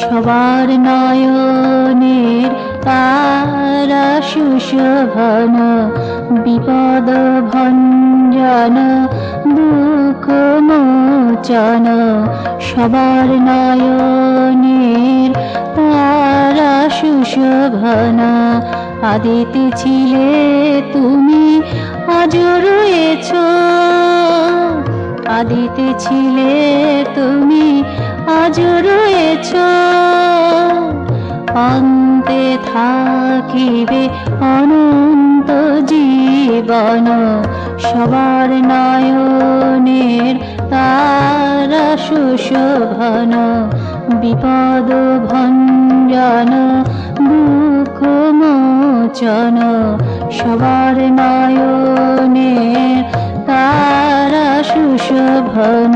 সবার নয়নের তারা সুশোভন, বিপদ ভঞ্জন দুঃখ মোচন। সবার নয়নের তারা সুশোভন। আদিতে ছিলে তুমি, আজ রয়েছ। আদিতে ছিলে তুমি, আজ রয়েছ। অন্তে থাকিবে অনন্ত জীবন। সবার নয়নের তারা সুশোভন, বিপদ ভঞ্জন দুঃখ মোচন। সবার নয়নের তারা সুশোভন।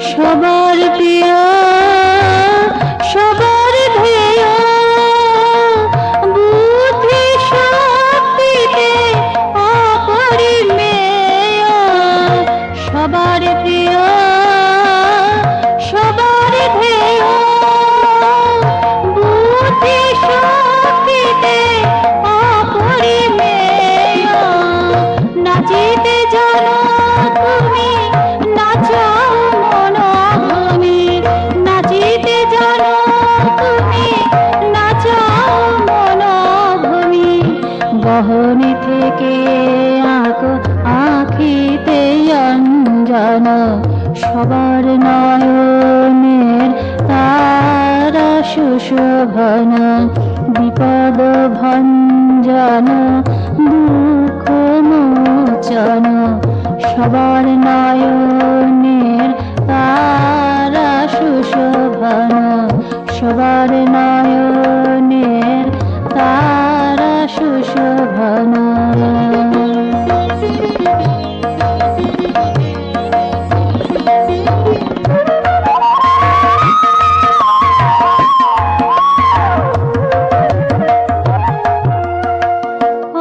সবার প্রিয়, সবার ধ্যেয়, বুদ্ধি শক্তিতে অপরিমেয়। সবার প্রিয়, সবার ধ্যেয়, বুদ্ধি শক্তিতে অপরিমেয়। নাচিতে জানো তুমি, নাচো গহনে থেকে আঁকো আঁখিতে অঞ্জন। সবার নয়নের তারা সুশোভন, বিপদ ভঞ্জন দুঃখ মোচন। সবার নয়নের তারা সুশোভন, সবার নয়নের তারা সুশোভন।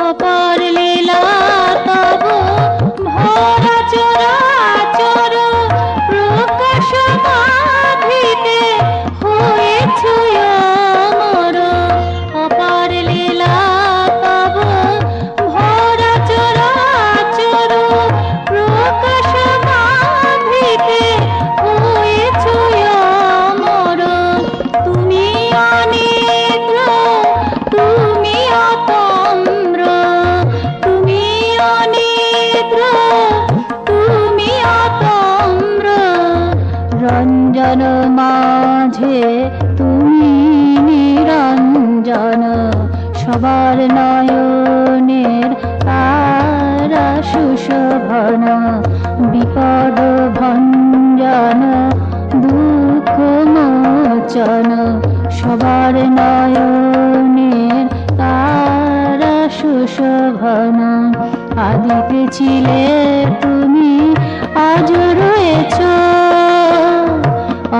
অপার লীলা তব ভরা চরাচর, প্রকাশ মাধিতে হয়েছ অমর। অপার লীলা তব ভরা চরাচর, প্রকাশ মাধিতে হয়েছ অমর। তুমি অনিদ্র, তুমি অতম্র, তুমি অনিদ্র, তুমি অতম্র। রঞ্জন মাঝে তুমি নিরঞ্জন। সবার নয়নের তারা সুশোভন, বিপদ ভঞ্জন দুঃখ মোচন। সবার নয়নের তারা সুশোভন। আদিতে ছিলে তুমি, আজ রয়েছ।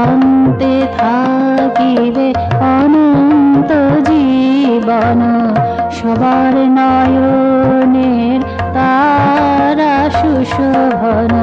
অন্তে থাকিবে অনন্ত জীবন। সবার নয়নের তারা সুশোভন।